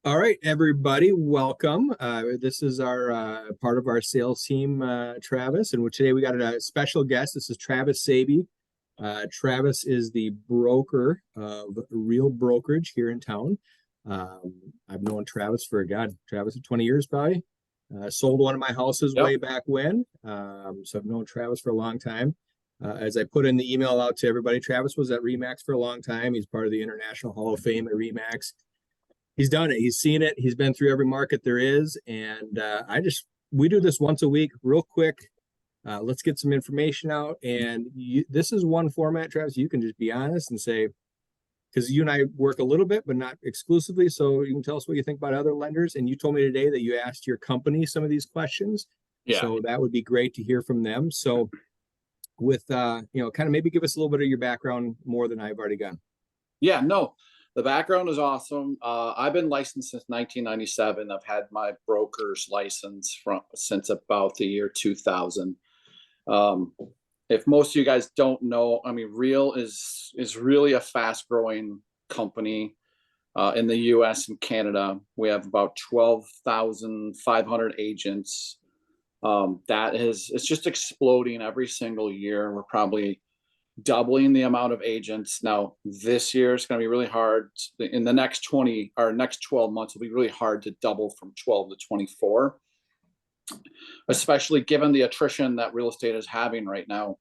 All right, everybody, welcome. This is our part of our sales team, Travis, and today we got a special guest. This is Travis Sabby. Travis is the broker of Real Brokerage here in town. I've known Travis for, Travis, 20 years probably. Sold one of my houses Yep. way back when. So I've known Travis for a long time. As I put in the email out to everybody, Travis was at RE/MAX for a long time. He's part of the International Hall of Fame at RE/MAX. He's done it. He's seen it. He's been through every market there is. And we do this once a week, real quick. Let's get some information out. And this is one format, Travis. You can just be honest and say, because you and I work a little bit, but not exclusively. So you can tell us what you think about other lenders. And you told me today that you asked your company some of these questions. Yeah. So that would be great to hear from them. So with, kind of maybe give us a little bit of your background more than I've already done. Yeah, no, the background is awesome. I've been licensed since 1997. I've had my broker's license since about the year 2000. If most of you guys don't know, I mean, Real is really a fast growing company in the US and Canada. We have about 12,500 agents. It's just exploding every single year. We're probably doubling the amount of agents. Now, this year it's going to be really hard. In the next 12 months, it'll be really hard to double from 12 to 24, especially given the attrition that real estate is having right now.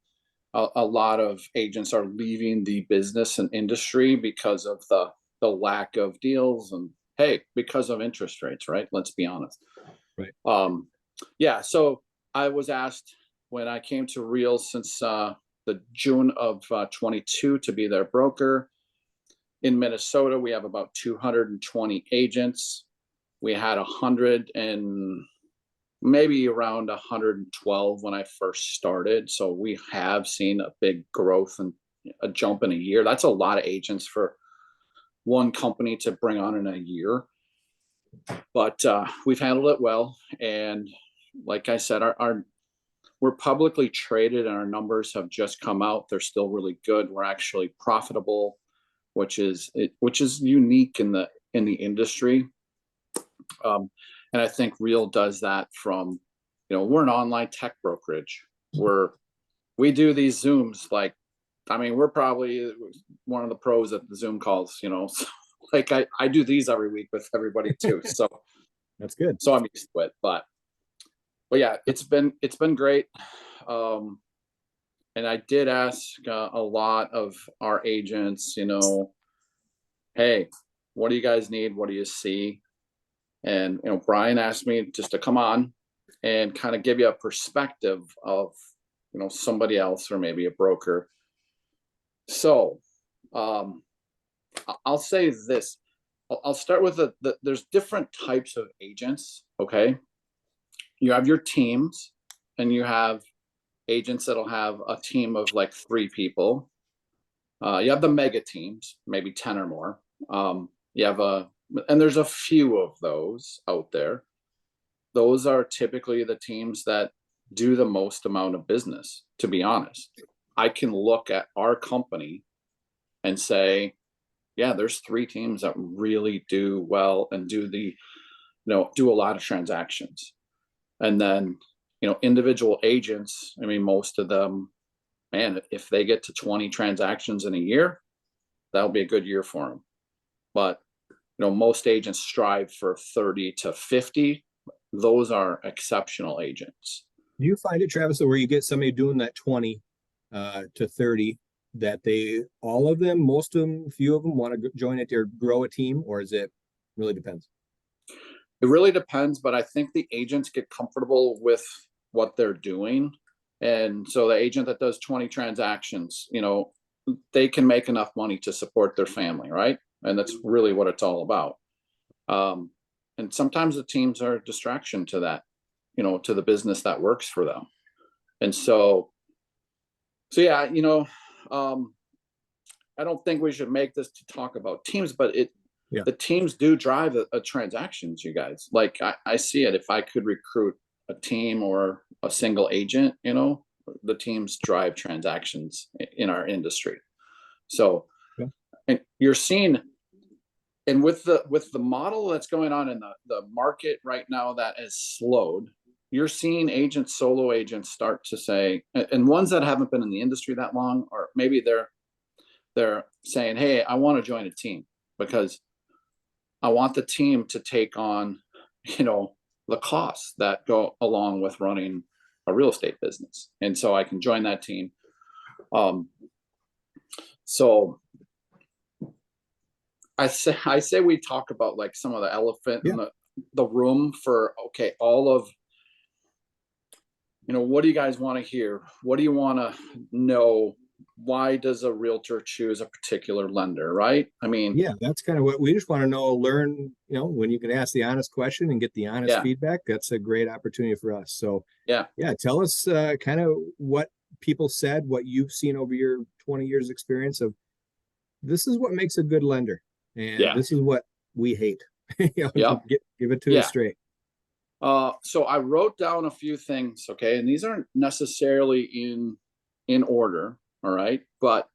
A lot of agents are leaving the business and industry because of the lack of deals and, hey, because of interest rates, right? Let's be honest. Right. Yeah. So I was asked when I came to Real since the June of 22 to be their broker. In Minnesota, we have about 220 agents. We had 100 and maybe around 112 when I first started. So we have seen a big growth and a jump in a year. That's a lot of agents for one company to bring on in a year. But we've handled it well. And like I said, we're publicly traded and our numbers have just come out. They're still really good. We're actually profitable, which is unique in the industry. And I think Real does that from, we're an online tech brokerage. We do these Zooms. We're probably one of the pros at the Zoom calls, so, I do these every week with everybody too. So that's good. So I'm used to it, but yeah, it's been great. And I did ask a lot of our agents, hey, what do you guys need? What do you see? And, Brian asked me just to come on and kind of give you a perspective of, somebody else or maybe a broker. So I'll say this. I'll start with there's different types of agents, okay? You have your teams, and you have agents that'll have a team of like 3 people. You have the mega teams, maybe 10 or more. And there's a few of those out there. Those are typically the teams that do the most amount of business, to be honest. I can look at our company and say, yeah, there's 3 teams that really do well and do a lot of transactions. And then, individual agents, most of them, man, if they get to 20 transactions in a year, that'll be a good year for them. But, most agents strive for 30 to 50. Those are exceptional agents. Do you find it, Travis, where you get somebody doing that 20 to 30, that most of them, few of them want to join it or grow a team, or is it really depends? It really depends, but I think the agents get comfortable with what they're doing. And so the agent that does 20 transactions, they can make enough money to support their family, right? And that's really what it's all about. And sometimes the teams are a distraction to that, to the business that works for them. And so yeah, I don't think we should make this to talk about teams, but the teams do drive a transactions, you guys. I see it. If I could recruit a team or a single agent, the teams drive transactions in our industry. So, And you're seeing, and with the model that's going on in the market right now that has slowed, you're seeing agents, solo agents start to say, and ones that haven't been in the industry that long, or maybe they're saying, hey, I want to join a team because I want the team to take on, the costs that go along with running a real estate business. And so I can join that team. So I say we talk about like some of the elephant in the room for, okay, all of, what do you guys want to hear? What do you want to know? Why does a realtor choose a particular lender, right? I mean, yeah, that's kind of what we just want to know, learn, when you can ask the honest question and get the honest feedback, that's a great opportunity for us. So yeah, tell us kind of what people said, what you've seen over your 20 years experience of this is what makes a good lender. And this is what we hate. Give it to us straight. So I wrote down a few things, okay, and these aren't necessarily in order, all right, but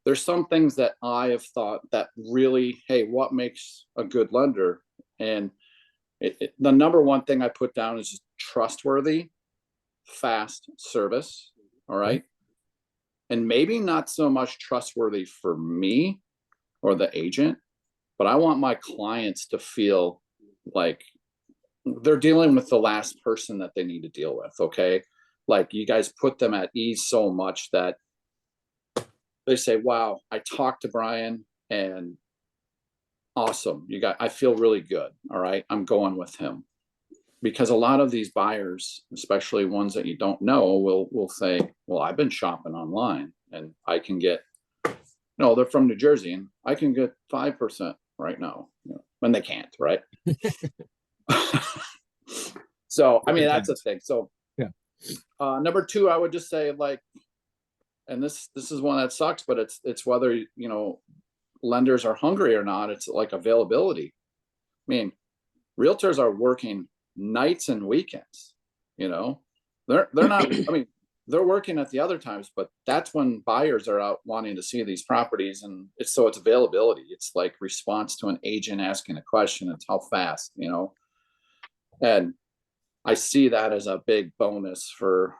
there's some things that I have thought that really, hey, what makes a good lender? And the number one thing I put down is just trustworthy, fast service, all right, and maybe not so much trustworthy for me or the agent, but I want my clients to feel like they're dealing with the last person that they need to deal with. Okay. Like you guys put them at ease so much that they say, wow, I talked to Brian and awesome. I feel really good. All right. I'm going with him, because a lot of these buyers, especially ones that you don't know, will say, well, I've been shopping online and I can get, no, they're from New Jersey and I can get 5% right now, when they can't, right? So, I mean, that's a thing. So, number two, I would just say, like, and this is one that sucks, but it's whether, lenders are hungry or not. It's like availability. I mean, realtors are working nights and weekends, they're not, I mean, they're working at the other times, but that's when buyers are out wanting to see these properties. And it's availability. It's like response to an agent asking a question. It's how fast, and I see that as a big bonus for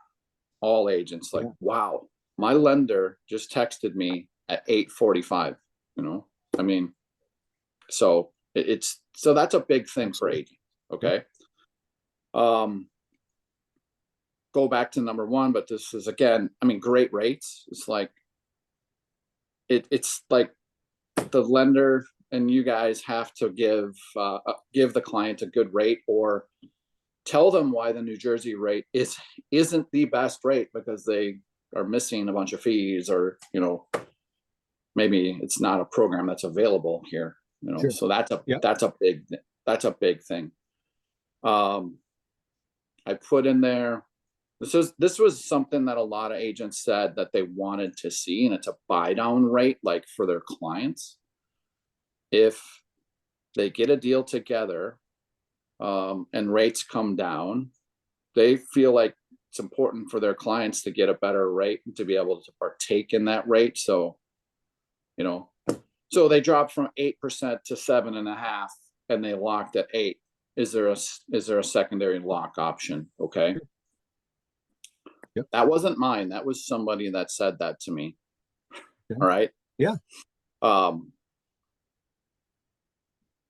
all agents. Like, wow, my lender just texted me at 8:45, I mean, so so that's a big thing for agents. Okay. Go back to number one, but this is, again, I mean, great rates. It's like, it's like the lender and you guys have to give the client a good rate, or tell them why the New Jersey rate isn't the best rate, because they are missing a bunch of fees, or maybe it's not a program that's available here. So that's a big thing. I put in there, this was something that a lot of agents said that they wanted to see, and it's a buy down rate, like for their clients. If they get a deal together, and rates come down, they feel like it's important for their clients to get a better rate and to be able to partake in that rate. So, so they dropped from 8% to 7.5%, and they locked at 8%. Is there a secondary lock option? Okay. That wasn't mine. That was somebody that said that to me. All right. Yeah.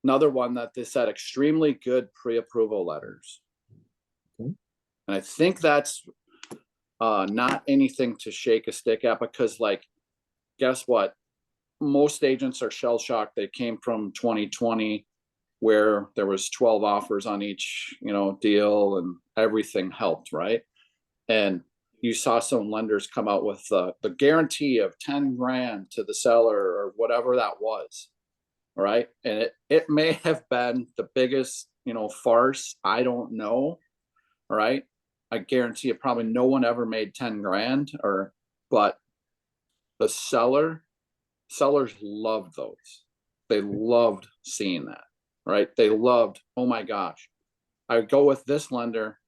Another one that they said, extremely good pre-approval letters. And I think that's not anything to shake a stick at, because, like, guess what? Most agents are shell shocked. They came from 2020, where there was 12 offers on each, deal, and everything helped, right? And you saw some lenders come out with the guarantee of 10 grand to the seller, or whatever that was. All right. And it may have been the biggest, farce. I don't know. All right. I guarantee you probably no one ever made 10 grand, but the sellers loved those. They loved seeing that. Right. They loved, oh my gosh, I go with this lender.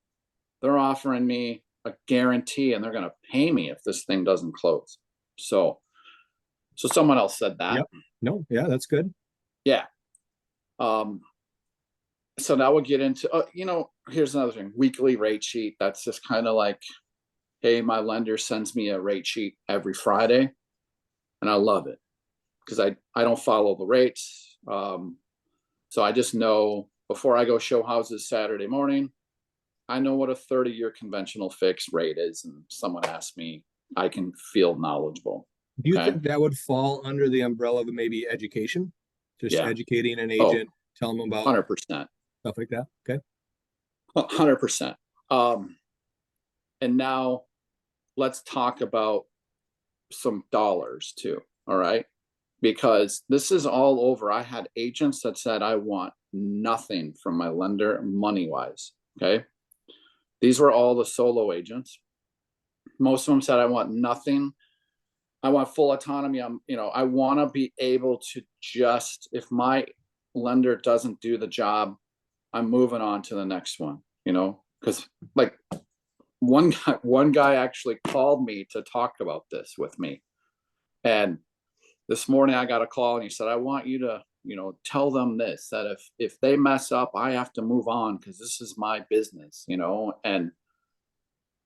They're offering me a guarantee and they're going to pay me if this thing doesn't close. So So someone else said that. Yep. No, yeah, that's good. Yeah. So now we'll get into, here's another thing, weekly rate sheet. That's just kind of like, hey, my lender sends me a rate sheet every Friday, and I love it because I don't follow the rates. So I just know before I go show houses Saturday morning, I know what a 30-year conventional fixed rate is. And someone asked me, I can feel knowledgeable. Do you Okay. think that would fall under the umbrella of maybe education? Just Yeah. educating an Oh, agent, tell them about 100%. stuff like that. Okay. 100%. And now let's talk about some dollars too. All right. Because this is all over. I had agents that said, I want nothing from my lender money wise. Okay. These were all the solo agents. Most of them said, I want nothing. I want full autonomy. I want to be able to just, if my lender doesn't do the job, I'm moving on to the next one, because like one guy actually called me to talk about this with me. And this morning I got a call and he said, I want you to, tell them this, that if they mess up, I have to move on because this is my business, and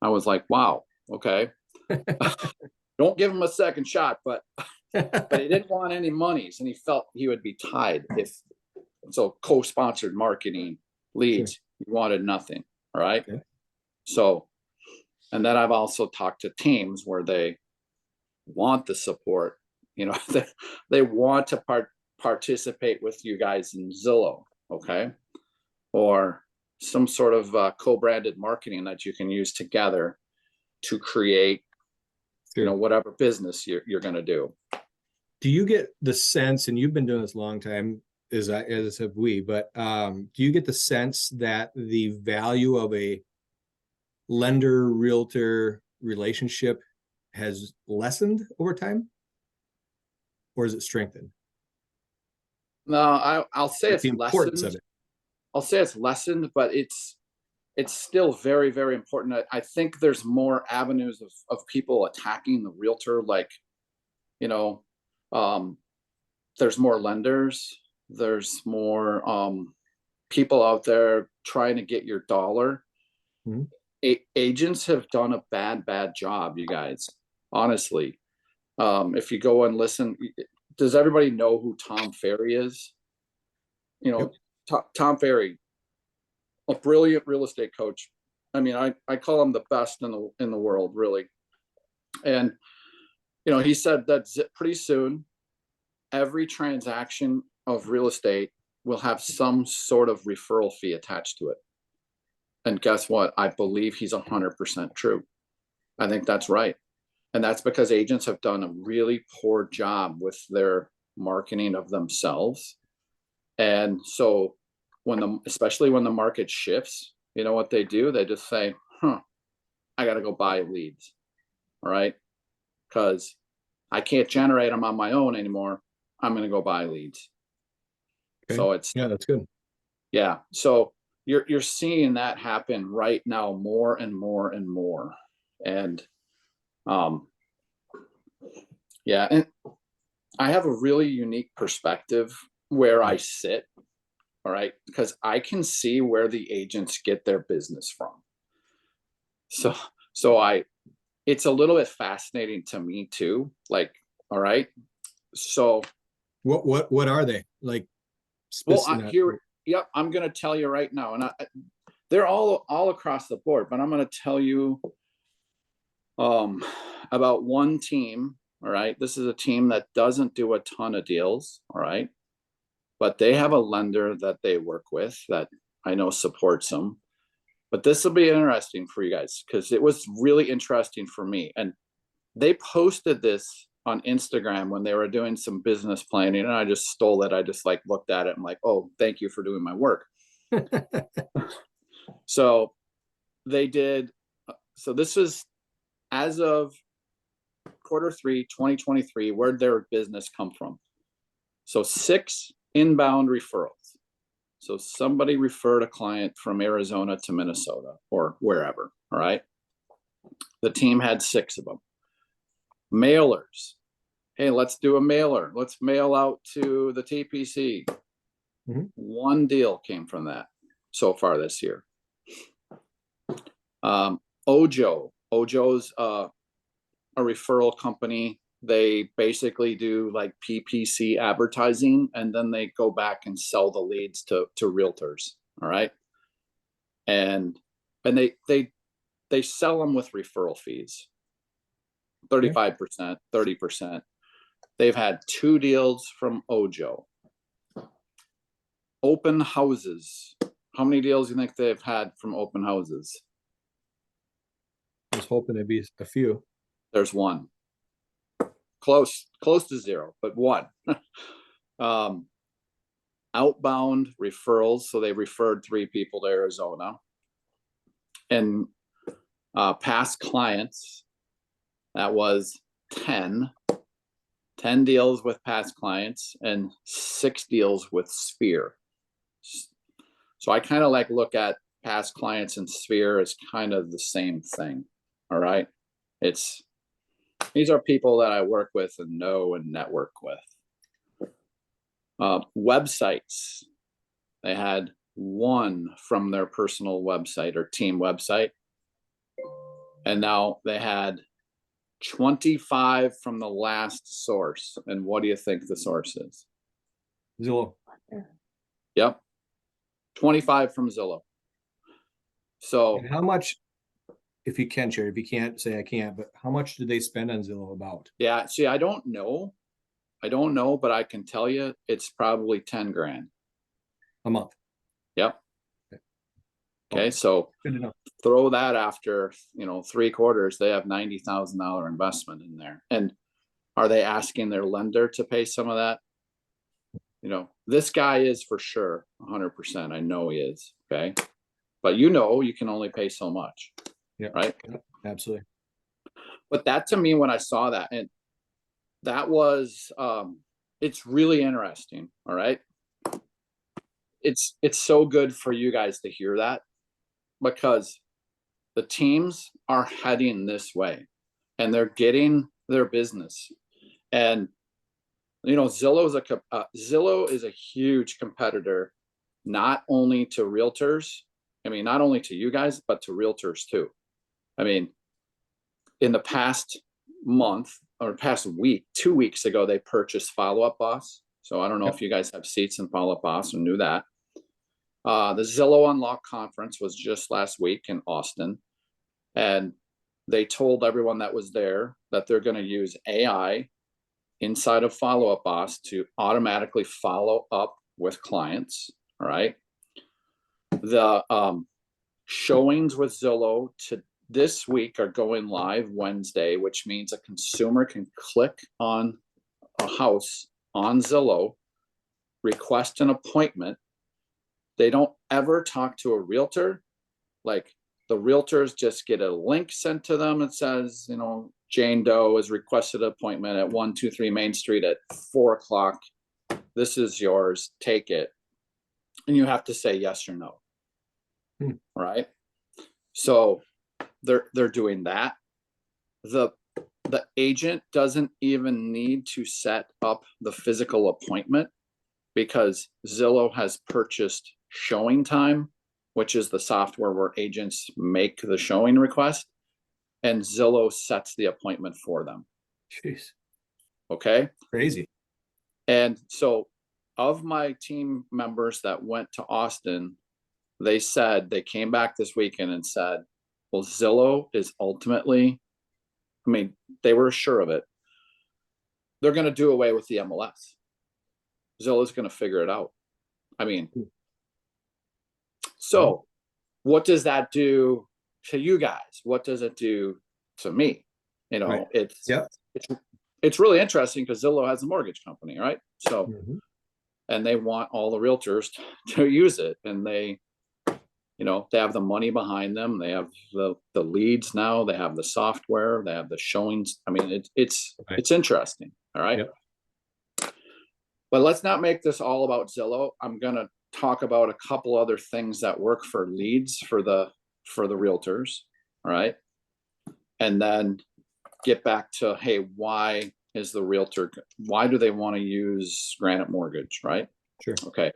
I was like, wow, okay. Don't give him a second shot, but he didn't want any monies and he felt he would be tied so co-sponsored marketing leads, Sure. he wanted nothing. All right. Okay. So, and then I've also talked to teams where they want the support, they want to participate with you guys in Zillow. Okay. Or some sort of co-branded marketing that you can use together to create, Sure. whatever business you're going to do. Do you get the sense, and you've been doing this a long time, as have we, but do you get the sense that the value of a lender realtor relationship has lessened over time, or is it strengthened? No, I'll say Like it's the importance lessened. of it. I'll say it's lessened, but it's still very, very important. I think there's more avenues of people attacking the realtor. Like, there's more lenders. There's more people out there trying to get your dollar. Mm-hmm. Agents have done a bad job, you guys. Honestly, if you go and listen, does everybody know who Tom Ferry is? Yep. Tom Ferry, a brilliant real estate coach. I mean, I call him the best in the world, really. And he said that pretty soon, every transaction of real estate will have some sort of referral fee attached to it. And guess what? I believe he's 100% true. I think that's right. And that's because agents have done a really poor job with their marketing of themselves. And so especially when the market shifts, you know what they do? They just say, I got to go buy leads. All right. Because I can't generate them on my own anymore. I'm going to go buy leads. Okay. So that's good. Yeah. So you're seeing that happen right now more and more and more. And yeah, and I have a really unique perspective where I sit. All right, because I can see where the agents get their business from. So it's a little bit fascinating to me too. Like, all right, so what are they like? Yep, I'm going to tell you right now, and they're all across the board, but I'm going to tell you about one team. All right, this is a team that doesn't do a ton of deals. All right, but they have a lender that they work with that I know supports them. But this will be interesting for you guys because it was really interesting for me. And they posted this on Instagram when they were doing some business planning, and I just stole it. I just looked at it and oh, thank you for doing my work. So they did. So this was as of Q3 2023. Where'd their business come from? So 6 inbound referrals. So somebody referred a client from Arizona to Minnesota or wherever. All right. The team had 6 of them. Mailers hey, let's do a mailer. Let's mail out to the TPC. Mhm. One deal came from that so far this year. Ojo's a referral company. They basically do like PPC advertising, and then they go back and sell the leads to realtors. All right. And they sell them with referral fees, 35%, 30%. They've had 2 deals from Ojo. Open houses. How many deals do you think they've had from open houses? I was hoping it'd be a few. There's 1. Close to 0, but 1. Outbound referrals. So they referred 3 people to Arizona. And past clients, that was 10 deals with past clients and 6 deals with Sphere. So I kind of like look at past clients and Sphere as kind of the same thing. All right. These are people that I work with and know and network with. Websites. They had 1 from their personal website or team website. And now they had 25 from the last source. And what do you think the source is? Zillow. Yep. 25 from Zillow. So And how much, if you can share, if you can't say I can't, but how much did they spend on Zillow about? yeah, see, I don't know, but I can tell you it's probably 10 grand. A month. Yep. Okay, Okay. so Good to know. throw that after 3 quarters, they have $90,000 investment in there. And are they asking their lender to pay some of that? This guy is for sure 100%. I know he is. Okay. But you can only pay so much. Yeah. Right. Absolutely. But that to me, when I saw that, and that was, it's really interesting. All right. It's so good for you guys to hear that, because the teams are heading this way and they're getting their business. And Zillow is a huge competitor, not only to realtors. I mean, not only to you guys, but to realtors too. I mean, in the past month or past week, 2 weeks ago, they purchased Follow Up Boss. So I don't know if you guys have seats in Follow Up Boss or knew that. The Zillow Unlock conference was just last week in Austin. And they told everyone that was there that they're going to use AI inside of Follow Up Boss to automatically follow up with clients. All right. The showings with Zillow to this week are going live Wednesday, which means a consumer can click on a house on Zillow, request an appointment. They don't ever talk to a realtor. Like, the realtors just get a link sent to them. It says, Jane Doe has requested an appointment at 123 Main Street at 4:00. This is yours. Take it. And you have to say yes or no. Right. So they're doing that. The agent doesn't even need to set up the physical appointment, because Zillow has purchased Showing Time, which is the software where agents make the showing request, and Zillow sets the appointment for them. Jeez. Okay. Crazy. And so, of my team members that went to Austin, they came back this weekend and said, well, Zillow is ultimately, I mean, they were sure of it. They're going to do away with the MLS. Zillow's going to figure it out. I mean, so what does that do to you guys? What does it do to me? Right. It's really interesting, because Zillow has a mortgage company, right? So, and they want all the realtors to use it, and they have the money behind them. They have the leads now. They have the software. They have the showings. I mean, it's interesting. All right. Yep. But let's not make this all about Zillow. I'm going to talk about a couple other things that work for leads for the realtors. All right. And then get back to, hey, why is the realtor, why do they want to use Granite Mortgage, right? Sure. Okay.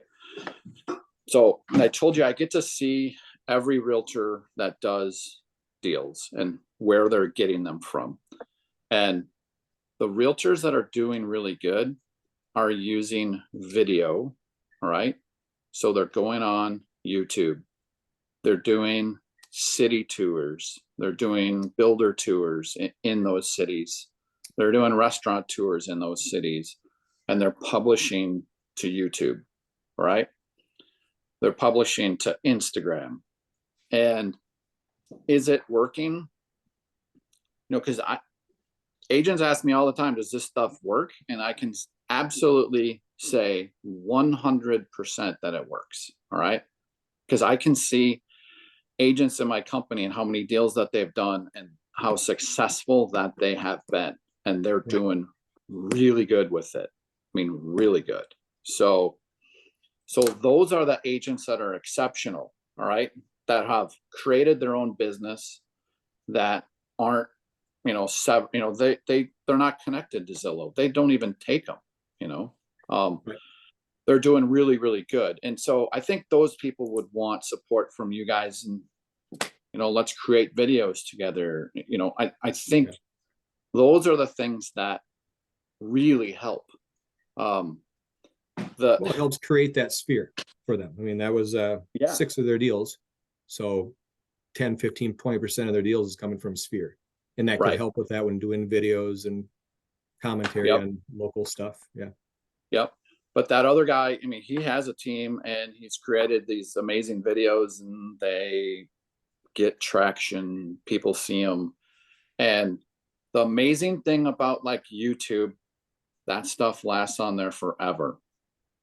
So I told you I get to see every realtor that does deals and where they're getting them from. And the realtors that are doing really good are using video, all right? So they're going on YouTube. They're doing city tours. They're doing builder tours in those cities. They're doing restaurant tours in those cities, and they're publishing to YouTube, right? They're publishing to Instagram. And is it working? Because agents ask me all the time, does this stuff work? And I can absolutely say 100% that it works, all right? Because I can see agents in my company and how many deals that they've done and how successful that they have been. And they're doing really good with it. I mean, really good. So those are the agents that are exceptional, all right? That have created their own business, that aren't, they're not connected to Zillow. They don't even take them, they're doing really, really good. And so I think those people would want support from you guys, and, let's create videos together. I think those are the things that really help. It helps create that sphere for them. I mean, that was 6 of their deals. So 10, 15, 20% of their deals is coming from sphere. And that could help with that when doing videos and commentary on local stuff. Yeah. Yep. But that other guy, I mean, he has a team and he's created these amazing videos, and they get traction. People see them. And the amazing thing about like YouTube, that stuff lasts on there forever.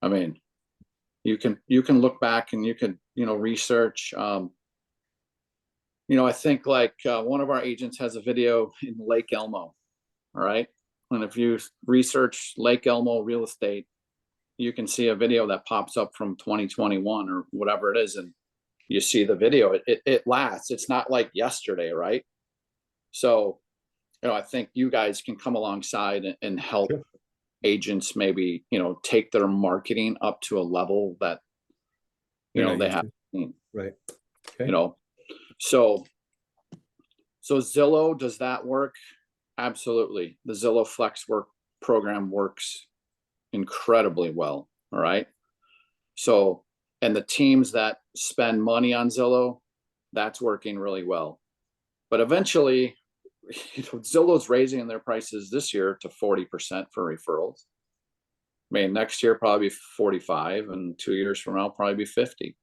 I mean, you can look back and you can, research. I think like one of our agents has a video in Lake Elmo. All right. And if you research Lake Elmo real estate, you can see a video that pops up from 2021 or whatever it is. And you see the video, it lasts. It's not like yesterday. Right. So, I think you guys can come alongside and help agents maybe, take their marketing up to a level that, they have seen. Right. Okay. So Zillow, does that work? Absolutely. The Zillow Flex Work program works incredibly well. All right. So, and the teams that spend money on Zillow, that's working really well. But eventually, Zillow's raising their prices this year to 40% for referrals. I mean, next year probably 45, and 2 years from now probably be 50.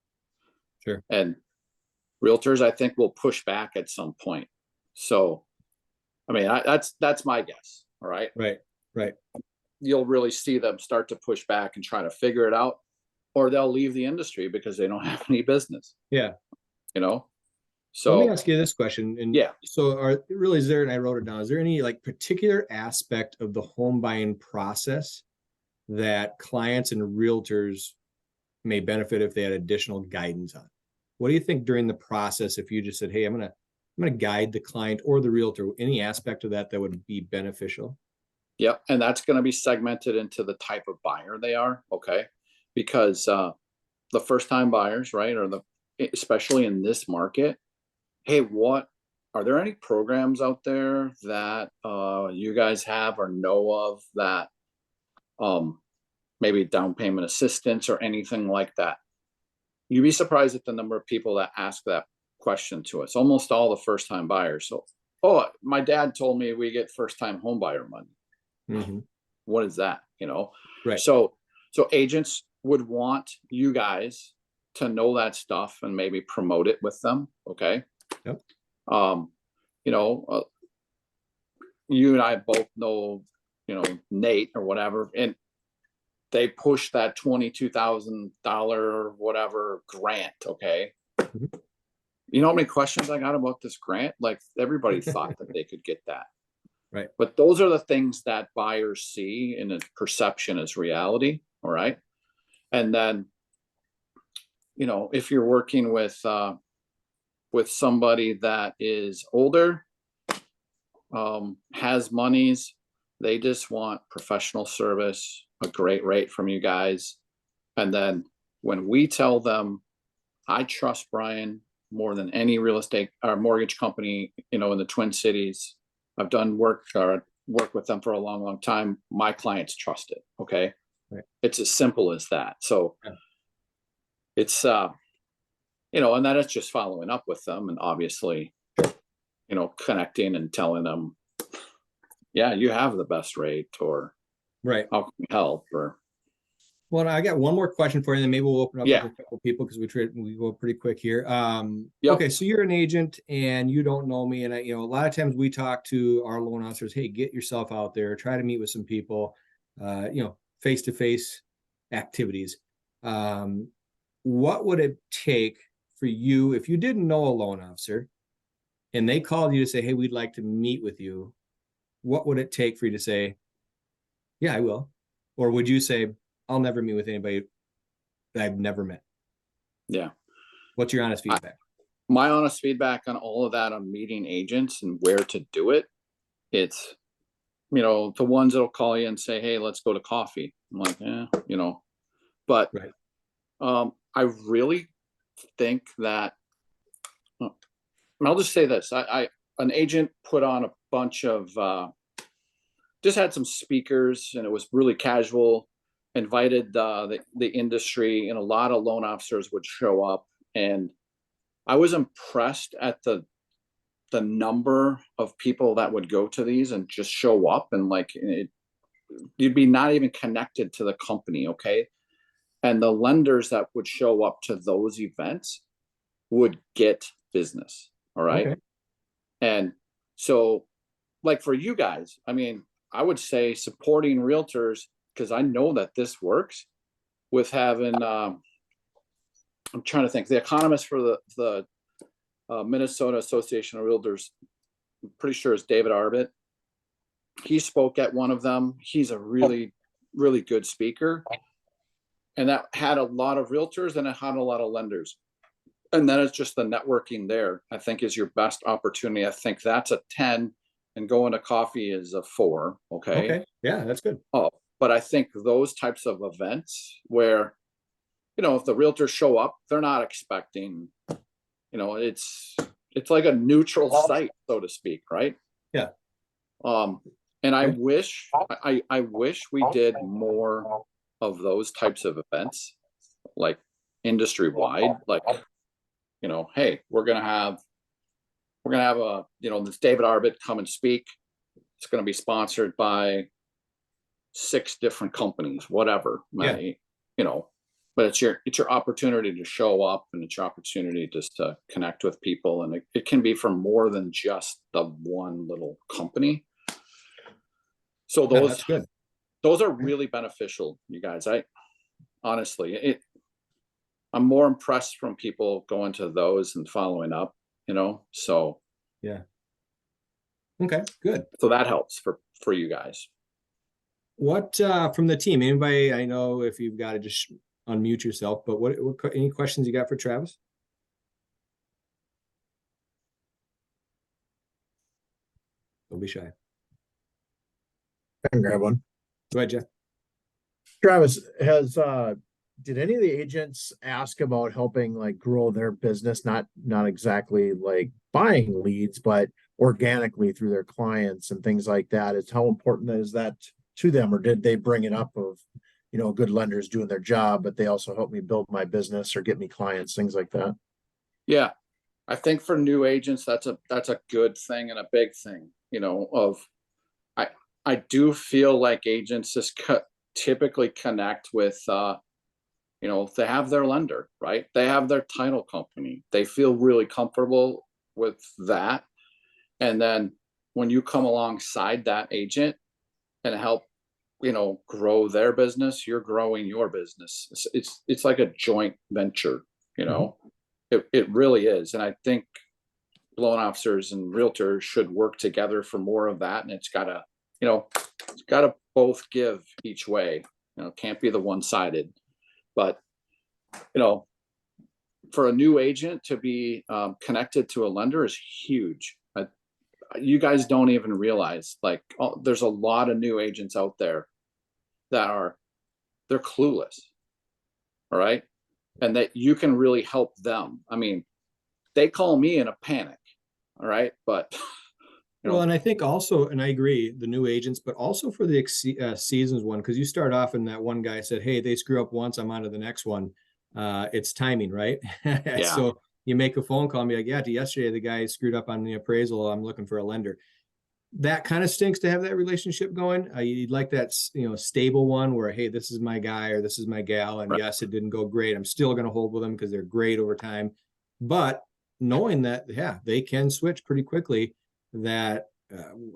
Sure. And realtors, I think, will push back at some point. So, I mean, that's my guess. All right. Right. You'll really see them start to push back and try to figure it out, or they'll leave the industry because they don't have any business. Yeah. So let me ask you this question. And so is there, and I wrote it down, is there any like particular aspect of the home buying process that clients and realtors may benefit if they had additional guidance on? What do you think during the process, if you just said, hey, I'm going to guide the client or the realtor, any aspect of that would be beneficial? Yep. And that's going to be segmented into the type of buyer they are. Okay. Because the first time buyers, right, especially in this market, hey, are there any programs out there that you guys have or know of that maybe down payment assistance or anything like that? You'd be surprised at the number of people that ask that question to us. Almost all the first time buyers. So, my dad told me we get first time home buyer money. Mm-hmm. What is that? Right. So agents would want you guys to know that stuff and maybe promote it with them. Okay. Yep. You and I both know, Nate or whatever, and they push that $22,000 whatever grant. Okay. Mm-hmm. You know how many questions I got about this grant? Like, everybody thought that they could get that. Right. But those are the things that buyers see, and perception is reality. All right. And then, if you're working with somebody that is older, has monies, They just want professional service, a great rate from you guys. And then when we tell them, I trust Brian more than any real estate or mortgage company, in the Twin Cities. I've done work with them for a long, long time. My clients trust it. Okay. Right. It's as simple as that. So Yeah. it's, and that is just following up with them and obviously, connecting and telling them, yeah, you have the best rate, or Right. how can we help, or Well, I got one more question for you, and then maybe we'll open up Yeah. to a couple people because we go pretty quick here. Yep. Okay, so you're an agent and you don't know me, and a lot of times we talk to our loan officers. Hey, get yourself out there, try to meet with some people, face-to-face activities. What would it take for you if you didn't know a loan officer and they called you to say, hey, we'd like to meet with you? What would it take for you to say, yeah, I will? Or would you say, I'll never meet with anybody that I've never met? Yeah. What's your honest feedback? My honest feedback on all of that, on meeting agents and where to do it, it's, the ones that'll call you and say, hey, let's go to coffee. I'm like, but Right. I really think that, I'll just say this, an agent put on a bunch of, just had some speakers, and it was really casual, invited the industry, and a lot of loan officers would show up. And I was impressed at the number of people that would go to these and just show up, and you'd be not even connected to the company. Okay. And the lenders that would show up to those events would get business. All right. Okay. And so, like, for you guys, I would say supporting realtors, because I know that this works with having, I'm trying to think, the economist for the Minnesota Association of Realtors, I'm pretty sure is David Arbit. He spoke at one of them. He's a really, really good speaker. And that had a lot of realtors and it had a lot of lenders. And then it's just the networking there, I think, is your best opportunity. I think that's a 10, and going to coffee is a 4. Okay. Okay. Yeah, that's good. Oh, but I think those types of events where, if the realtors show up, they're not expecting, it's like a neutral site, so to speak. Right. Yeah. And I wish we did more of those types of events, like industry wide, like, hey, we're going to have this David Arbit come and speak. It's going to be sponsored by 6 different companies, whatever. Yeah. But it's your opportunity to show up, and it's your opportunity just to connect with people. And it can be from more than just the one little company. So That's good. Those are really beneficial, you guys. Honestly, I'm more impressed from people going to those and following up, so. Yeah. Okay, good. So that helps for you guys. What, from the team, anybody, I know if you've got to just unmute yourself, but what any questions you got for Travis? Don't be shy. I can grab one. Go ahead, Jeff. Travis, did any of the agents ask about helping grow their business? Not exactly like buying leads, but organically through their clients and things like that. How important is that to them? Or did they bring it up of, good lenders doing their job, but they also help me build my business or get me clients, things like that? Yeah. I think for new agents, that's a good thing and a big thing, I do feel like agents just typically connect with, they have their lender, right? They have their title company. They feel really comfortable with that. And then when you come alongside that agent and help, grow their business, you're growing your business. It's like a joint venture, It really is. And I think loan officers and realtors should work together for more of that. And it's gotta both give each way. Can't be the one-sided. But for a new agent to be connected to a lender is huge. you guys don't even realize, like, there's a lot of new agents out there that they're clueless. All right. And that you can really help them. I mean, they call me in a panic. All right. But Well, and I think also, and I agree, the new agents, but also for the seasons one, because you start off and that one guy said, hey, they screw up once, I'm on to the next one. It's timing, right? Yeah. So you make a phone call and be like, yeah, yesterday the guy screwed up on the appraisal. I'm looking for a lender. That kind of stinks to have that relationship going. You'd like that, stable one where, hey, this is my guy or this is my gal. And Right. yes, it didn't go great. I'm still going to hold with them because they're great over time. But knowing that, yeah, they can switch pretty quickly. That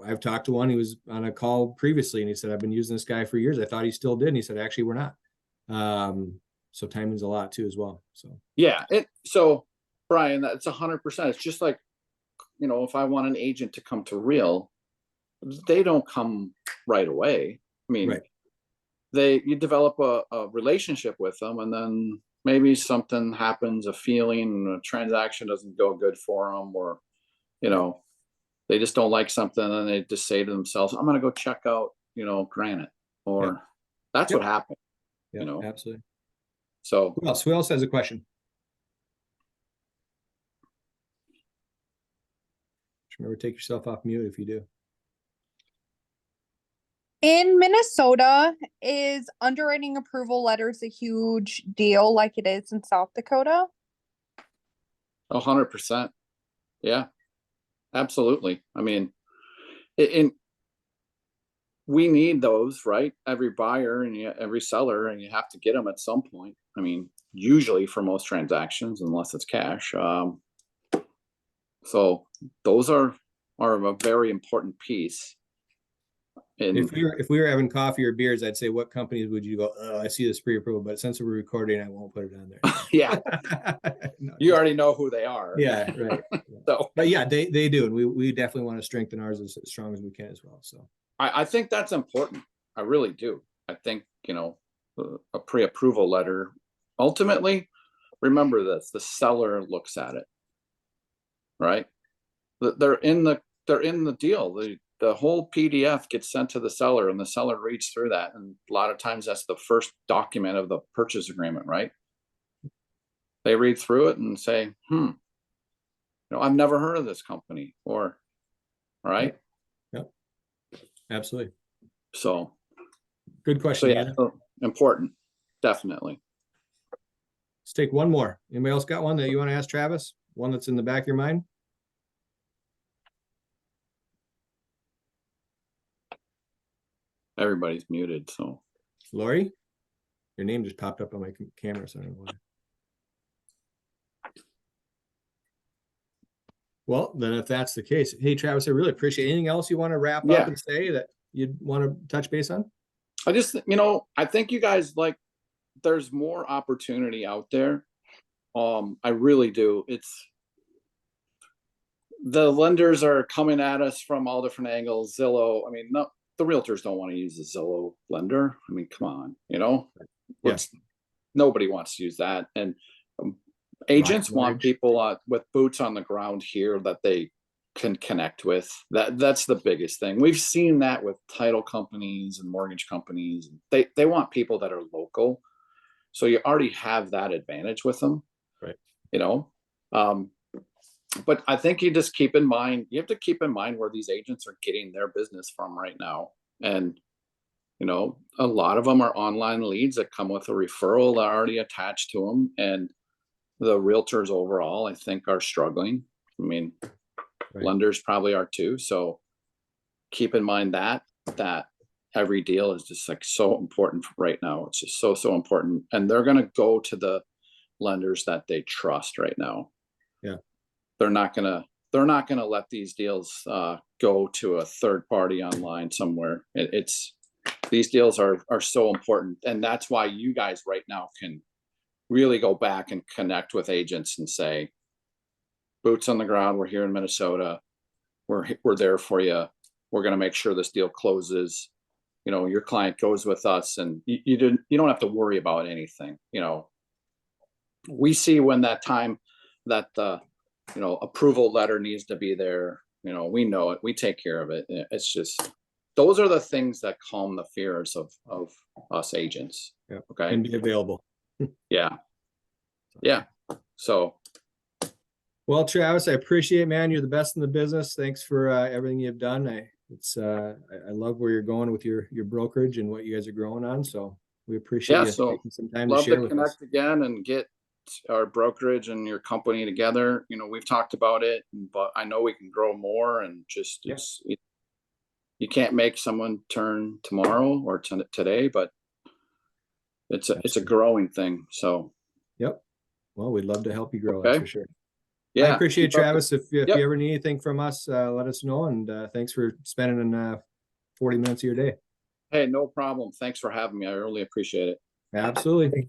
I've talked to one, he was on a call previously and he said, I've been using this guy for years. I thought he still did. And he said, actually, we're not. So timing's a lot too, as well. So, yeah. So Brian, that's 100%. It's just like, if I want an agent to come to Real, they don't come right away. I mean, right. you develop a relationship with them, and then maybe something happens, a feeling, a transaction doesn't go good for them, or, they just don't like something and they just say to themselves, I'm going to go check out, Granite, or that's what happened, Yeah, absolutely. So Who else has a question? Remember, take yourself off mute if you do. In Minnesota, is underwriting approval letters a huge deal like it is in South Dakota? 100%. Yeah, absolutely. I mean, we need those, right? Every buyer and every seller, and you have to get them at some point. I mean, usually for most transactions, unless it's cash. So those are a very important piece. And if we were having coffee or beers, I'd say, what companies would you go, oh, I see this pre-approval, but since we're recording, I won't put it on there. Yeah. No, you already know who they are. Yeah, right. So, but yeah, they do. And we definitely want to strengthen ours as strong as we can as well. So I think that's important. I really do. I think, a pre-approval letter, ultimately, remember this, the seller looks at it, right? They're in the deal. The whole PDF gets sent to the seller, and the seller reads through that. And a lot of times that's the first document of the purchase agreement, right? They read through it and say, I've never heard of this company, or, all right. Yep. Absolutely. So good question. Yeah, important. Definitely. Let's take one more. Anybody else got one that you want to ask Travis? One that's in the back of your mind? Everybody's muted. So Lori, your name just popped up on my camera. So I don't know why. Well, then if that's the case, hey, Travis, I really appreciate it. Anything else you want to wrap up and say that you'd want to touch base on? I just, I think you guys, there's more opportunity out there. I really do. The lenders are coming at us from all different angles. Zillow. I mean, no, the realtors don't want to use a Zillow lender. I mean, come on, Yes. Nobody wants to use that. And agents want people with boots on the ground here that they can connect with. That's the biggest thing. We've seen that with title companies and mortgage companies. They want people that are local. So you already have that advantage with them. Right. But I think you have to keep in mind where these agents are getting their business from right now. And, a lot of them are online leads that come with a referral that are already attached to them. And the realtors overall, I think, are struggling. I mean, lenders probably are too. So keep in mind that every deal is just so important right now. It's just so important. And they're going to go to the lenders that they trust right now. Yeah. They're not going to let these deals go to a third party online somewhere. These deals are so important. And that's why you guys right now can really go back and connect with agents and say, boots on the ground, we're here in Minnesota. We're there for you. We're going to make sure this deal closes. Your client goes with us, and you don't have to worry about anything. We see when that time that the approval letter needs to be there, You know, we know it. We take care of it. It's just, those are the things that calm the fears of us agents. Yeah. Okay. And be available. Yeah. Yeah. So, Well, Travis, I appreciate it, man. You're the best in the business. Thanks for everything you've done. I love where you're going with your brokerage and what you guys are growing on. So we appreciate yeah. you So taking some time to love share to with us. connect again and get our brokerage and your company together. You know, we've talked about it, but I know we can grow more, and just, Yeah. you can't make someone turn tomorrow or today, but it's a Absolutely. growing thing. So, Yep. Well, we'd love to help you grow. That's okay. for sure. Yeah. I appreciate it, keep up the- Travis. If Yep. you ever need anything from us, let us know. And thanks for spending 40 minutes of your day. Hey, no problem. Thanks for having me. I really appreciate it. Absolutely.